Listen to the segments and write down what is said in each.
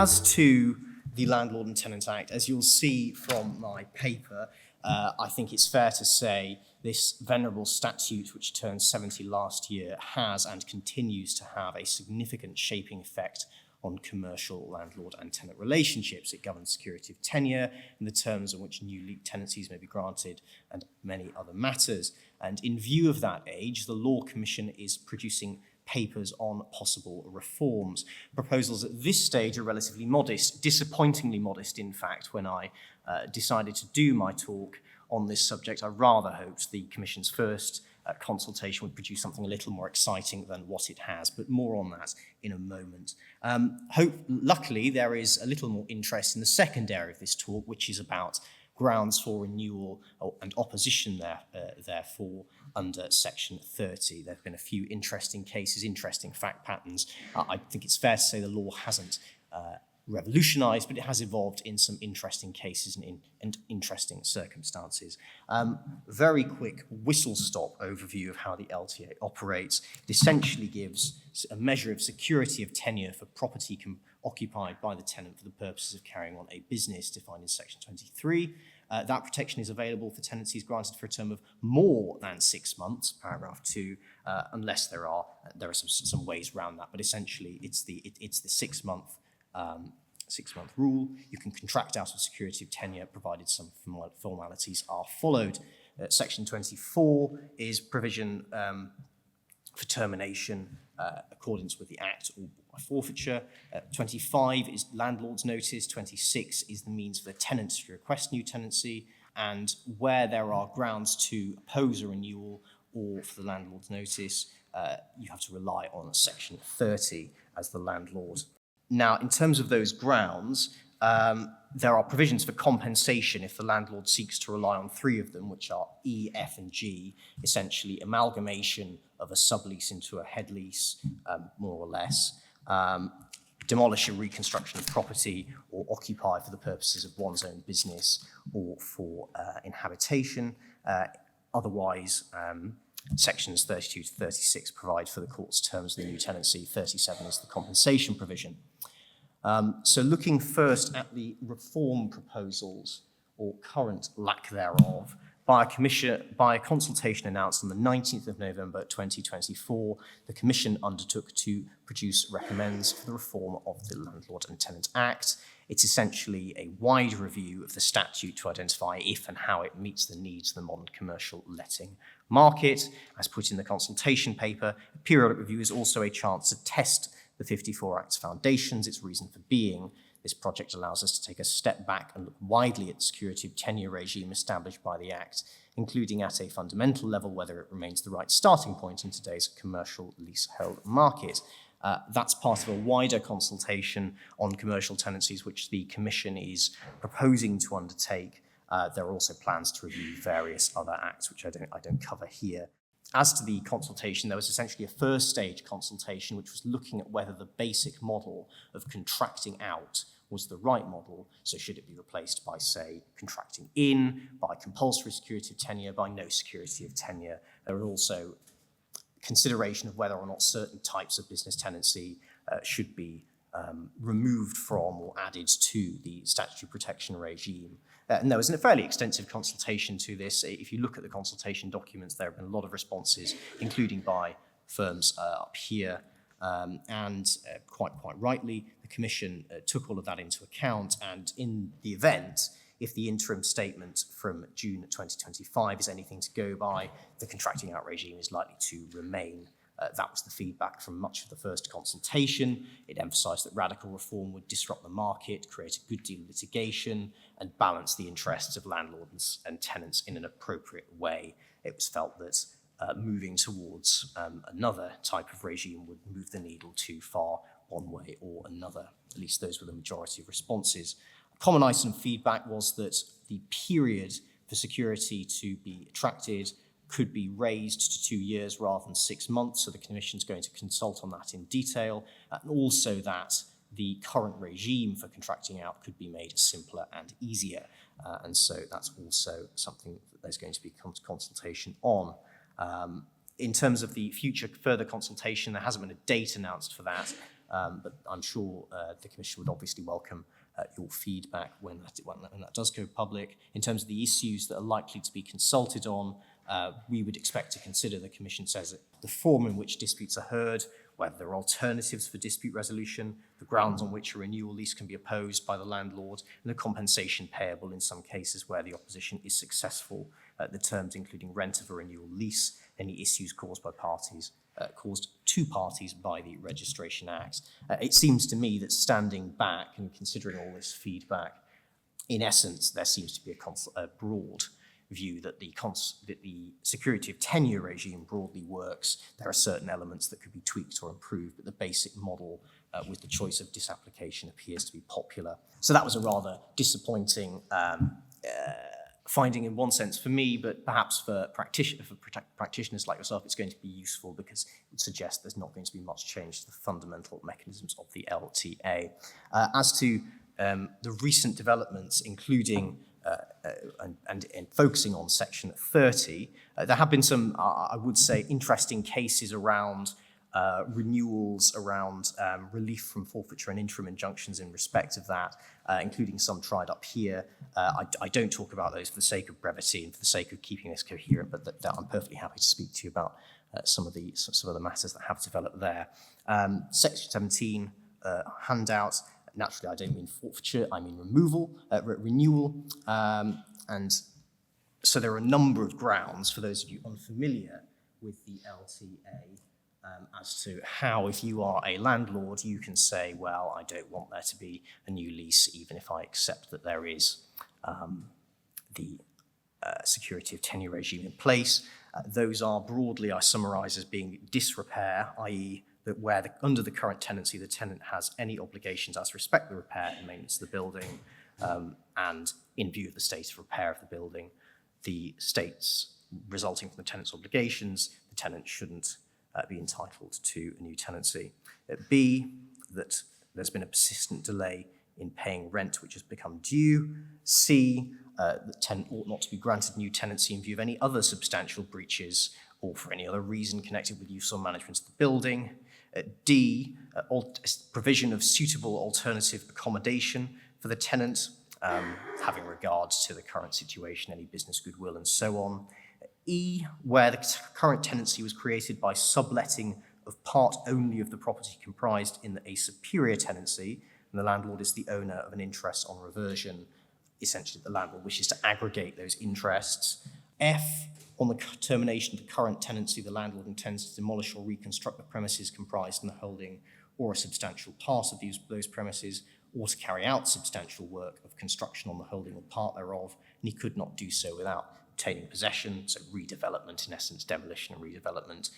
As to the Landlord and Tenant Act, as you'll see from my paper, I think it's fair to say this venerable statute, which turned 70 last year, has and continues to have a significant shaping effect on commercial landlord and tenant relationships. It governs security of tenure and the terms on which new tenancies may be granted and many other matters. And in view of that age, the Law Commission is producing papers on possible reforms. Proposals at this stage are relatively modest, disappointingly modest, in fact. When I decided to do my talk on this subject, I rather hoped the Commission's first consultation would produce something a little more exciting than what it has, but more on that in a moment. Luckily, there is a little more interest in the second area of this talk, which is about grounds for renewal and opposition therefore under Section 30. There have been a few interesting cases, interesting fact patterns. I think it's fair to say the law hasn't revolutionized, but it has evolved in some interesting cases and interesting circumstances. Very quick whistle-stop overview of how the LTA operates. It essentially gives a measure of security of tenure for property occupied by the tenant for the purposes of carrying on a business defined in Section 23. That protection is available for tenancies granted for a term of more than 6 months, paragraph 2, unless there are some ways around that. But essentially, it's the 6 month rule. You can contract out of security of tenure provided some formalities are followed. Section 24 is provision for termination accordance with the Act or by forfeiture. 25 is landlord's notice. 26 is the means for the tenant to request new tenancy. And where there are grounds to oppose a renewal or for the landlord's notice, you have to rely on Section 30 as the landlord. Now, in terms of those grounds, there are provisions for compensation if the landlord seeks to rely on 3 of them, which are E, F, and G, essentially amalgamation of a sublease into a head lease, more or less, demolish a reconstruction of property, or occupy for the purposes of one's own business or for inhabitation. Otherwise, Sections 32 to 36 provide for the court's terms of the new tenancy. 37 is the compensation provision. So looking first at the reform proposals, or current lack thereof, by a consultation announced on the 19th of November 2024, the Commission undertook to produce recommends for the reform of the Landlord and Tenant Act. It's essentially a wide review of the statute to identify if and how it meets the needs of the modern commercial letting market. As put in the consultation paper, a periodic review is also a chance to test the 54 Act's foundations, its reason for being. This project allows us to take a step back and look widely at the security of tenure regime established by the Act, including at a fundamental level whether it remains the right starting point in today's commercial leasehold market. That's part of a wider consultation on commercial tenancies, which the Commission is proposing to undertake. There are also plans to review various other acts, which I don't cover here. As to the consultation, there was essentially a first stage consultation, which was looking at whether the basic model of contracting out was the right model. So should it be replaced by, say, contracting in, by compulsory security of tenure, by no security of tenure? There are also consideration of whether or not certain types of business tenancy should be removed from or added to the statutory protection regime. And there was a fairly extensive consultation to this. If you look at the consultation documents, there have been a lot of responses, including by firms up here. And quite rightly, the Commission took all of that into account. And in the event, if the interim statement from June 2025 is anything to go by, the contracting out regime is likely to remain. That was the feedback from much of the first consultation. It emphasised that radical reform would disrupt the market, create a good deal of litigation, and balance the interests of landlords and tenants in an appropriate way. It was felt that moving towards another type of regime would move the needle too far one way or another. At least those were the majority of responses. A common item of feedback was that the period for security to be attracted could be raised to 2 years rather than 6 months, so the Commission's going to consult on that in detail, and also that the current regime for contracting out could be made simpler and easier, and so that's also something that there's going to be consultation on. In terms of the future further consultation, there hasn't been a date announced for that, but I'm sure the Commission would obviously welcome your feedback when that does go public. In terms of the issues that are likely to be consulted on, we would expect to consider, the Commission says, the form in which disputes are heard, whether there are alternatives for dispute resolution, the grounds on which a renewal lease can be opposed by the landlord, and the compensation payable in some cases where the opposition is successful, the terms including rent of a renewal lease, any issues caused to parties by the Registration Act. It seems to me that standing back and considering all this feedback, in essence, there seems to be a broad view that the security of tenure regime broadly works. There are certain elements that could be tweaked or improved, but the basic model with the choice of disapplication appears to be popular. So that was a rather disappointing finding in one sense for me, but perhaps for practitioners like yourself, it's going to be useful because it would suggest there's not going to be much change to the fundamental mechanisms of the LTA. As to the recent developments, including and focusing on Section 30, there have been some, I would say, interesting cases around renewals, around relief from forfeiture and interim injunctions in respect of that, including some tried up here. I don't talk about those for the sake of brevity and for the sake of keeping this coherent, but that I'm perfectly happy to speak to you about some of the matters that have developed there. Section 17 handouts. Naturally, I don't mean forfeiture, I mean renewal. And so there are a number of grounds for those of you unfamiliar with the LTA as to how, if you are a landlord, you can say, well, I don't want there to be a new lease, even if I accept that there is the security of tenure regime in place. Those are broadly, I summarise as being disrepair, i.e. that where under the current tenancy, the tenant has any obligations as respect the repair and maintenance of the building, and in view of the state of repair of the building, the states resulting from the tenant's obligations, the tenant shouldn't be entitled to a new tenancy. B, that there's been a persistent delay in paying rent which has become due. C, the tenant ought not to be granted new tenancy in view of any other substantial breaches or for any other reason connected with use or management of the building. D, provision of suitable alternative accommodation for the tenant, having regard to the current situation, any business goodwill and so on. E, where the current tenancy was created by subletting of part only of the property comprised in a superior tenancy, and the landlord is the owner of an interest on reversion. Essentially, the landlord wishes to aggregate those interests. F, on the termination of the current tenancy, the landlord intends to demolish or reconstruct the premises comprised in the holding or a substantial part of those premises, or to carry out substantial work of construction on the holding or part thereof, and he could not do so without obtaining possession, so redevelopment, in essence, demolition and redevelopment.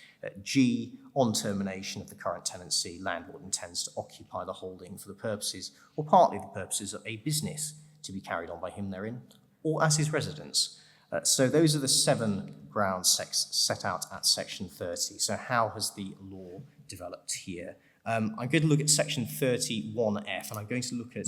G, on termination of the current tenancy, landlord intends to occupy the holding for the purposes, or partly the purposes of a business to be carried on by him therein, or as his residence. So those are the 7 grounds set out at Section 30. So how has the law developed here? I'm going to look at Section 31F, and I'm going to look at,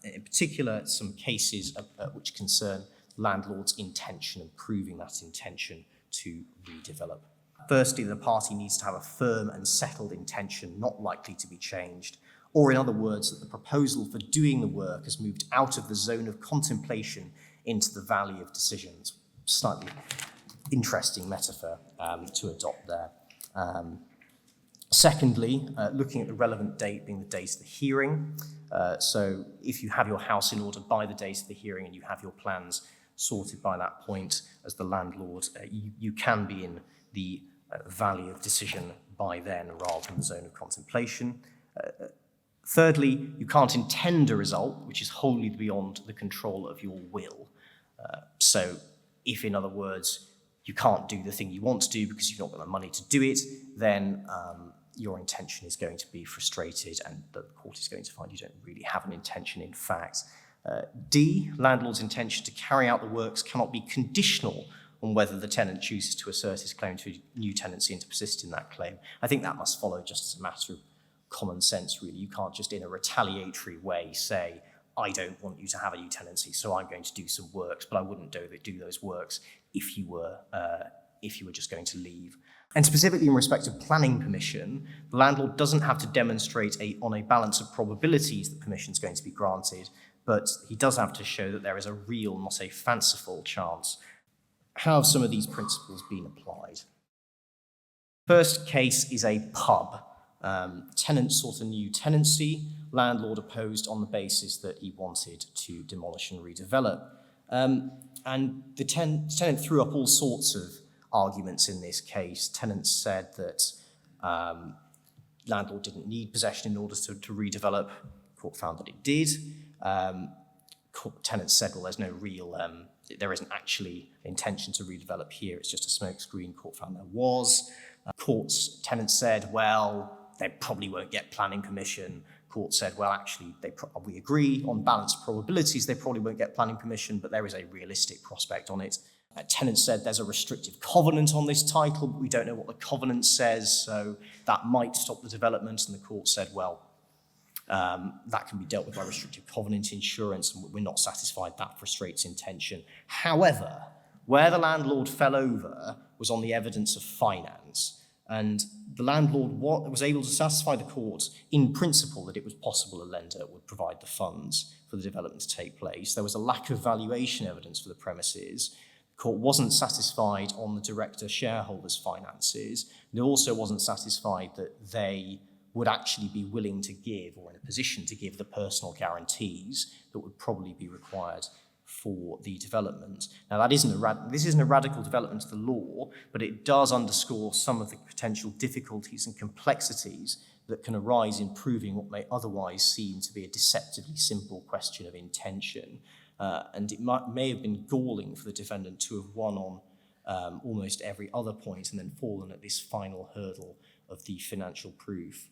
in particular, some cases which concern landlord's intention and proving that intention to redevelop. Firstly, the party needs to have a firm and settled intention not likely to be changed, or in other words, that the proposal for doing the work has moved out of the zone of contemplation into the valley of decisions. Slightly interesting metaphor to adopt there. Secondly, looking at the relevant date being the date of the hearing. So if you have your house in order by the date of the hearing and you have your plans sorted by that point as the landlord, you can be in the valley of decision by then rather than the zone of contemplation. Thirdly, you can't intend a result which is wholly beyond the control of your will. So if, in other words, you can't do the thing you want to do because you've not got the money to do it, then your intention is going to be frustrated and the court is going to find you don't really have an intention in fact. D, landlord's intention to carry out the works cannot be conditional on whether the tenant chooses to assert his claim to a new tenancy and to persist in that claim. I think that must follow just as a matter of common sense, really. You can't just in a retaliatory way say, I don't want you to have a new tenancy, so I'm going to do some works, but I wouldn't do those works if you were just going to leave. And specifically in respect of planning permission, the landlord doesn't have to demonstrate on a balance of probabilities that permission is going to be granted, but he does have to show that there is a real, not a fanciful chance. How have some of these principles been applied? First case is a pub. Tenant sought a new tenancy. Landlord opposed on the basis that he wanted to demolish and redevelop. And the tenant threw up all sorts of arguments in this case. Tenants said that landlord didn't need possession in order to redevelop. Court found that it did. Tenants said, well, there's no real, there isn't actually intention to redevelop here, it's just a smokescreen. Court found there was. Tenants said, well, they probably won't get planning permission. Court said, well, actually, we agree on balanced probabilities, they probably won't get planning permission, but there is a realistic prospect on it. Tenants said there's a restrictive covenant on this title, but we don't know what the covenant says, so that might stop the development. And the court said, well, that can be dealt with by restrictive covenant insurance, and we're not satisfied that frustrates intention. However, where the landlord fell over was on the evidence of finance. And the landlord was able to satisfy the court in principle that it was possible a lender would provide the funds for the development to take place. There was a lack of valuation evidence for the premises. The court wasn't satisfied on the director shareholders' finances. And it also wasn't satisfied that they would actually be willing to give or in a position to give the personal guarantees that would probably be required for the development. Now, this isn't a radical development of the law, but it does underscore some of the potential difficulties and complexities that can arise in proving what may otherwise seem to be a deceptively simple question of intention. And it may have been galling for the defendant to have won on almost every other point and then fallen at this final hurdle of the financial proof,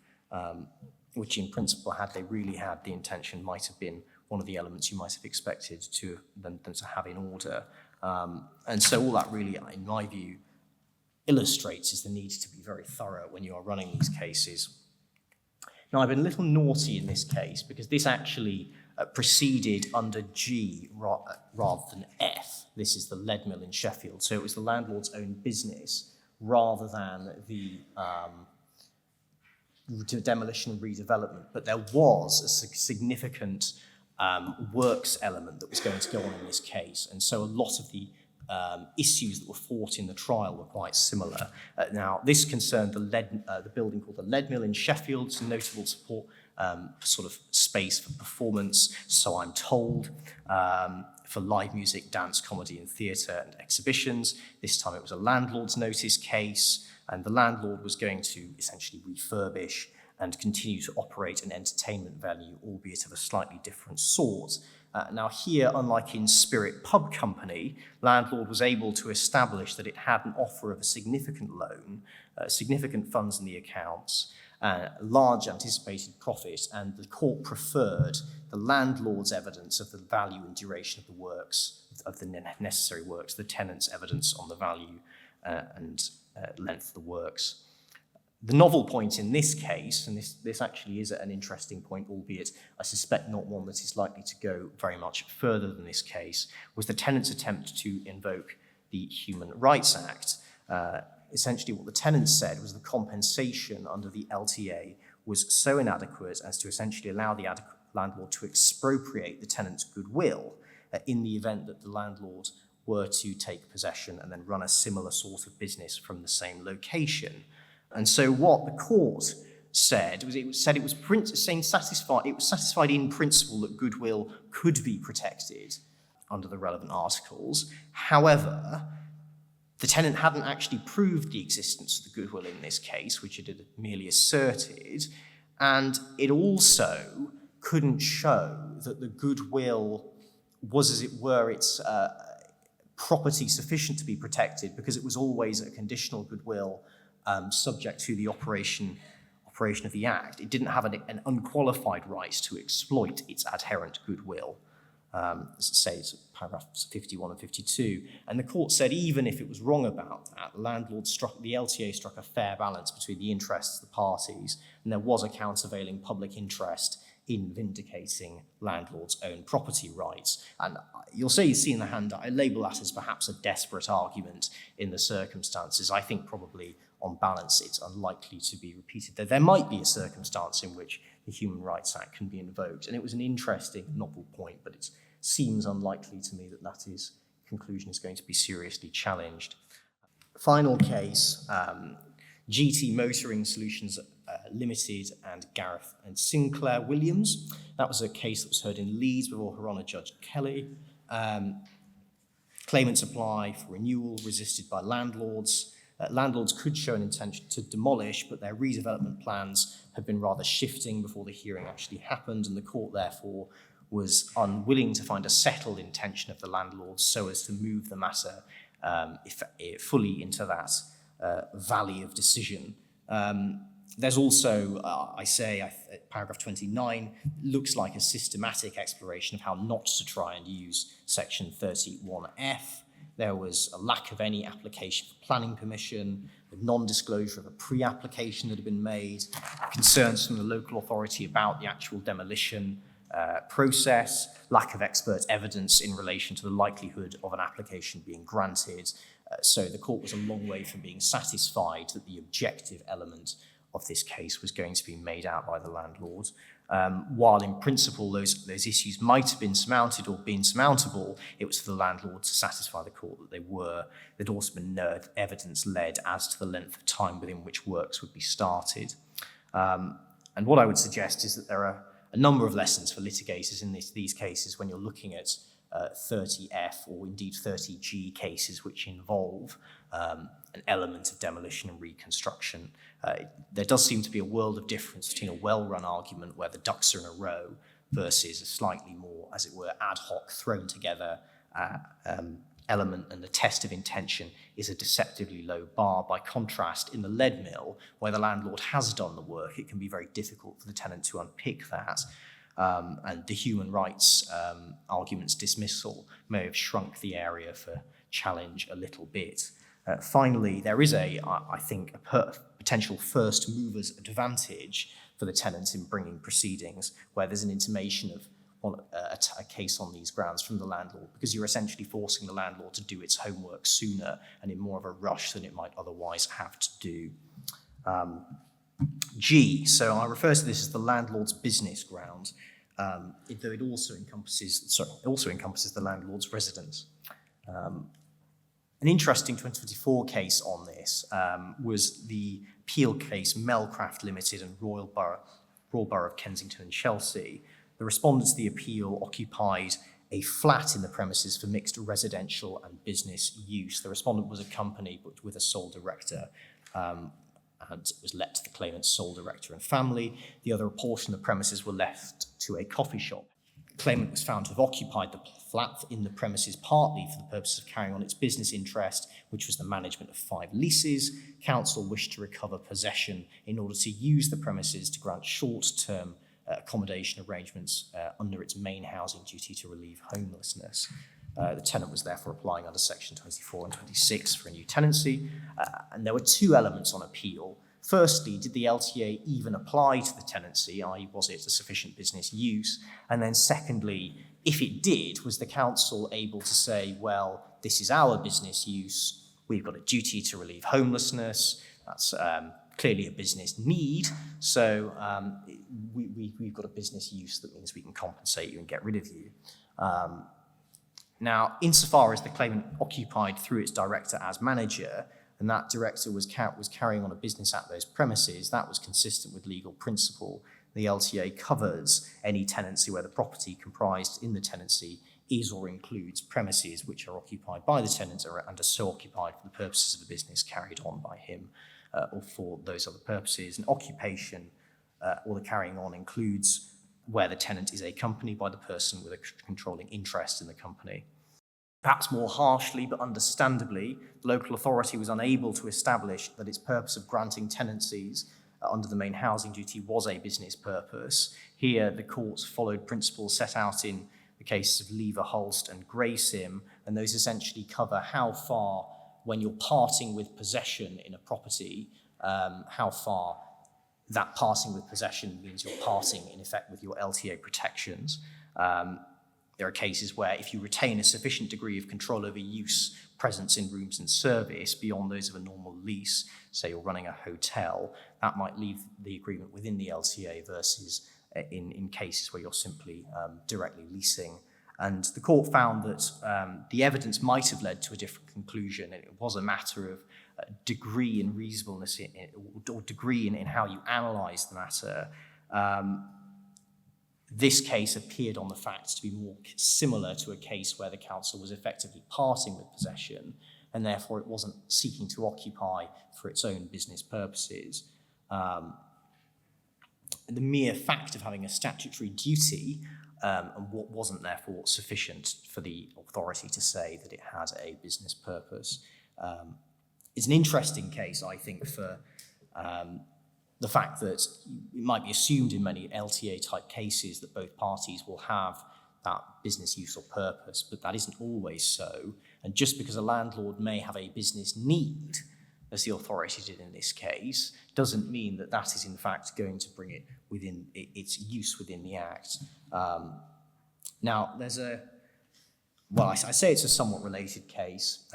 which in principle, had they really had the intention, might have been one of the elements you might have expected them to have in order. And so all that really, in my view, illustrates is the need to be very thorough when you are running these cases. Now, I've been a little naughty in this case because this actually proceeded under G rather than F. This is the lead mill in Sheffield. So it was the landlord's own business rather than the demolition and redevelopment. But there was a significant works element that was going to go on in this case. And so a lot of the issues that were fought in the trial were quite similar. Now, this concerned the building called the Lead Mill in Sheffield. It's a notable support sort of space for performance, so I'm told, for live music, dance, comedy, and theatre and exhibitions. This time it was a landlord's notice case, and the landlord was going to essentially refurbish and continue to operate an entertainment venue, albeit of a slightly different sort. Now here, unlike in Spirit Pub Company, landlord was able to establish that it had an offer of a significant loan, significant funds in the accounts, large anticipated profit, and the court preferred the landlord's evidence of the value and duration of the works, of the necessary works, the tenant's evidence on the value and length of the works. The novel point in this case, and this actually is an interesting point, albeit I suspect not one that is likely to go very much further than this case, was the tenant's attempt to invoke the Human Rights Act. Essentially what the tenant said was the compensation under the LTA was so inadequate as to essentially allow the landlord to expropriate the tenant's goodwill in the event that the landlord were to take possession and then run a similar sort of business from the same location. And so what the court said was it was satisfied in principle that goodwill could be protected under the relevant articles. However, the tenant hadn't actually proved the existence of the goodwill in this case, which it had merely asserted, and it also couldn't show that the goodwill was, as it were, its property sufficient to be protected, because it was always a conditional goodwill subject to the operation of the Act. It didn't have an unqualified right to exploit its adherent goodwill, as it says, paragraphs 51 and 52. And the court said even if it was wrong about that, the LTA struck a fair balance between the interests of the parties, and there was a countervailing public interest in vindicating landlord's own property rights. And you'll see in the handout, I label that as perhaps a desperate argument in the circumstances. I think probably on balance, it's unlikely to be repeated. There might be a circumstance in which the Human Rights Act can be invoked, and it was an interesting, novel point, but it seems unlikely to me that conclusion is going to be seriously challenged. Final case, GT Motoring Solutions Limited and Gareth and Sinclair Williams. That was a case that was heard in Leeds before Her Honour Judge Kelly. Claimants apply for renewal, resisted by landlords. Landlords could show an intention to demolish, but their redevelopment plans had been rather shifting before the hearing actually happened, and the court therefore was unwilling to find a settled intention of the landlords so as to move the matter fully into that valley of decision. There's also, paragraph 29, looks like a systematic exploration of how not to try and use section 31F. There was a lack of any application for planning permission, the non-disclosure of a pre-application that had been made, concerns from the local authority about the actual demolition process, lack of expert evidence in relation to the likelihood of an application being granted. So the court was a long way from being satisfied that the objective element of this case was going to be made out by the landlord. While in principle those issues might have been surmounted or been surmountable, it was for the landlord to satisfy the court that they were. There'd also been no evidence led as to the length of time within which works would be started. And what I would suggest is that there are a number of lessons for litigators in these cases when you're looking at 30F or indeed 30G cases which involve an element of demolition and reconstruction. There does seem to be a world of difference between a well-run argument where the ducks are in a row versus a slightly more, as it were, ad hoc thrown together element, and the test of intention is a deceptively low bar. By contrast, in the lead mill, where the landlord has done the work, it can be very difficult for the tenant to unpick that. And the human rights argument's dismissal may have shrunk the area for challenge a little bit. Finally, there is I think, a potential first mover's advantage for the tenant in bringing proceedings, where there's an intimation of a case on these grounds from the landlord, because you're essentially forcing the landlord to do its homework sooner and in more of a rush than it might otherwise have to do. G, so I refer to this as the landlord's business ground, though it also encompasses the landlord's residence. An interesting 2024 case on this was the appeal case Melcraft Limited and Royal Borough of Kensington and Chelsea. The respondents to the appeal occupied a flat in the premises for mixed residential and business use. The respondent was a company but with a sole director, and it was let to the claimant's sole director and family. The other portion of the premises were left to a coffee shop. The claimant was found to have occupied the flat in the premises partly for the purpose of carrying on its business interest, which was the management of 5 leases. Council wished to recover possession in order to use the premises to grant short-term accommodation arrangements under its main housing duty to relieve homelessness. The tenant was therefore applying under section 24 and 26 for a new tenancy, and there were 2 elements on appeal. Firstly, did the LTA even apply to the tenancy, i.e. was it a sufficient business use? And then secondly, if it did, was the council able to say, well, this is our business use, we've got a duty to relieve homelessness, that's clearly a business need, so we've got a business use that means we can compensate you and get rid of you. Now, insofar as the claimant occupied through its director as manager, and that director was carrying on a business at those premises, that was consistent with legal principle. The LTA covers any tenancy where the property comprised in the tenancy is or includes premises which are occupied by the tenant and are so occupied for the purposes of the business carried on by him or for those other purposes. And occupation or the carrying on includes where the tenant is accompanied by the person with a controlling interest in the company. Perhaps more harshly, but understandably, the local authority was unable to establish that its purpose of granting tenancies under the main housing duty was a business purpose. Here, the courts followed principles set out in the cases of Lever, Holst and Graysim, and those essentially cover how far, when you're parting with possession in a property, how far that parting with possession means you're parting, in effect, with your LTA protections. There are cases where if you retain a sufficient degree of control over use, presence in rooms and service beyond those of a normal lease, say you're running a hotel, that might leave the agreement within the LTA versus in cases where you're simply directly leasing. And the court found that the evidence might have led to a different conclusion. It was a matter of degree in reasonableness or degree in how you analyse the matter. This case appeared on the facts to be more similar to a case where the council was effectively parting with possession, and therefore it wasn't seeking to occupy for its own business purposes. The mere fact of having a statutory duty and what wasn't therefore sufficient for the authority to say that it had a business purpose. It's an interesting case, I think, for the fact that it might be assumed in many LTA-type cases that both parties will have that business use or purpose, but that isn't always so. And just because a landlord may have a business need, as the authority did in this case, doesn't mean that that is in fact going to bring it within its use within the Act. Now, there's I say it's a somewhat related case.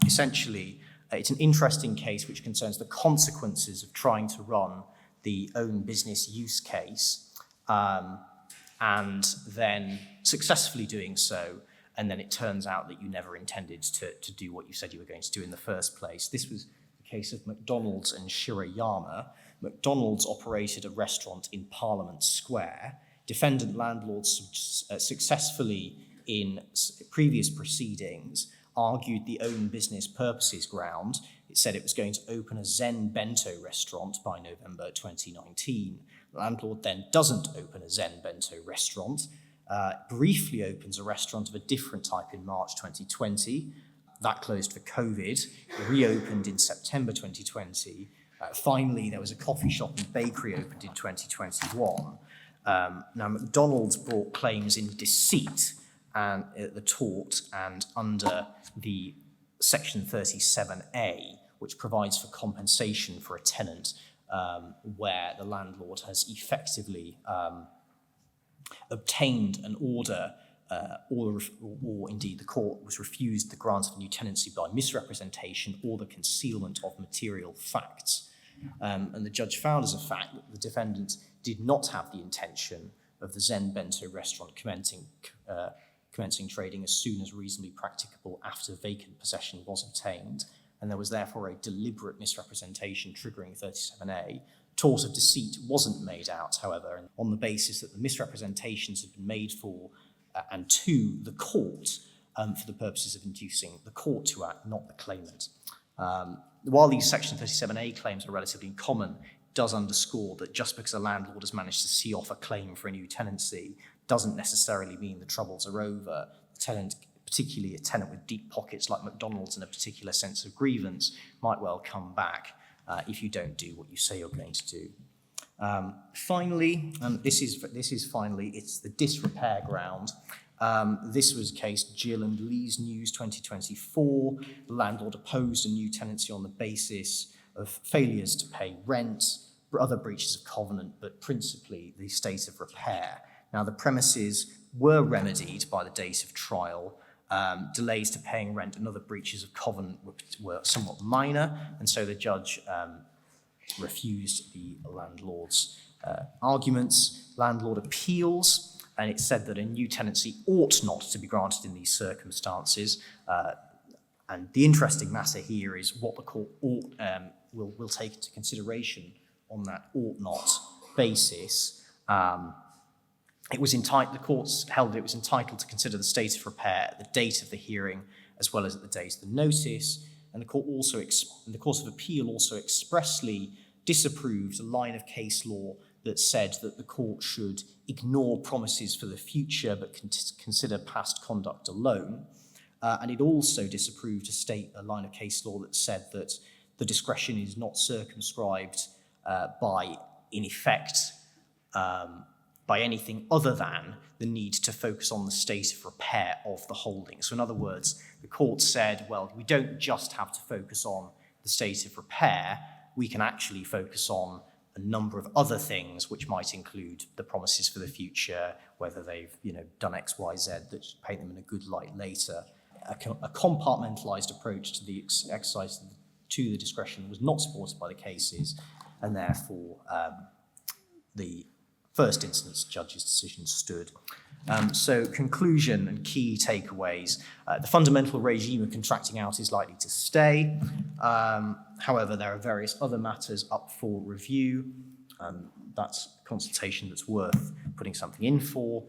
Essentially, it's an interesting case which concerns the consequences of trying to run the own business use case and then successfully doing so, and then it turns out that you never intended to do what you said you were going to do in the first place. This was the case of McDonald's and Shirayama. McDonald's operated a restaurant in Parliament Square. Defendant landlords successfully in previous proceedings argued the own business purposes ground. It said it was going to open a Zen bento restaurant by November 2019. The landlord then doesn't open a Zen bento restaurant, briefly opens a restaurant of a different type in March 2020. That closed for COVID, reopened in September 2020. Finally, there was a coffee shop and bakery opened in 2021. Now, McDonald's brought claims in deceit and the tort and under the Section 37A, which provides for compensation for a tenant where the landlord has effectively obtained an order or indeed the court was refused the grant of a new tenancy by misrepresentation or the concealment of material facts. And the judge found as a fact that the defendant did not have the intention of the Zen bento restaurant commencing trading as soon as reasonably practicable after vacant possession was obtained, and there was therefore a deliberate misrepresentation triggering 37A. Tort of deceit wasn't made out, however, on the basis that the misrepresentations had been made for and to the court for the purposes of inducing the court to act, not the claimant. While these Section 37A claims are relatively common, it does underscore that just because a landlord has managed to see off a claim for a new tenancy doesn't necessarily mean the troubles are over. The tenant, particularly a tenant with deep pockets like McDonald's and a particular sense of grievance, might well come back if you don't do what you say you're going to do. Finally, this is finally, it's the disrepair ground. This was a case, Jill and Lee's News 2024. The landlord opposed a new tenancy on the basis of failures to pay rent, other breaches of covenant, but principally the state of repair. Now, the premises were remedied by the date of trial. Delays to paying rent and other breaches of covenant were somewhat minor, and so the judge refused the landlord's arguments. Landlord appeals, and it said that a new tenancy ought not to be granted in these circumstances. And the interesting matter here is what the court will take into consideration on that ought not basis. The courts held it was entitled to consider the state of repair at the date of the hearing as well as at the date of the notice, and the court also, in the course of appeal, also expressly disapproved a line of case law that said that the court should ignore promises for the future but consider past conduct alone. And it also disapproved a line of case law that said that the discretion is not circumscribed by, in effect, by anything other than the need to focus on the state of repair of the holding. So in other words, the court said, well, we don't just have to focus on the state of repair, we can actually focus on a number of other things, which might include the promises for the future, whether they've done X, Y, Z that paint them in a good light later. A compartmentalised approach to the exercise to the discretion was not supported by the cases, and therefore the first instance judge's decision stood. So conclusion and key takeaways. The fundamental regime of contracting out is likely to stay. However, there are various other matters up for review. That's consultation that's worth putting something in for.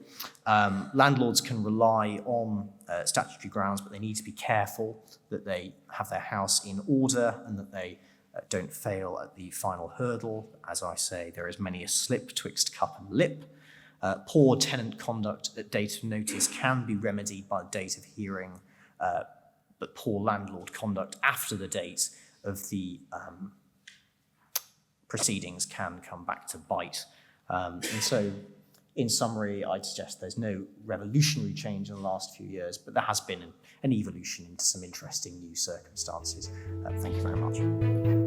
Landlords can rely on statutory grounds, but they need to be careful that they have their house in order and that they don't fail at the final hurdle. As I say, there is many a slip twixt cup and lip. Poor tenant conduct at date of notice can be remedied by the date of hearing, but poor landlord conduct after the date of the proceedings can come back to bite. And so, in summary, I'd suggest there's no revolutionary change in the last few years, but there has been an evolution into some interesting new circumstances. Thank you very much.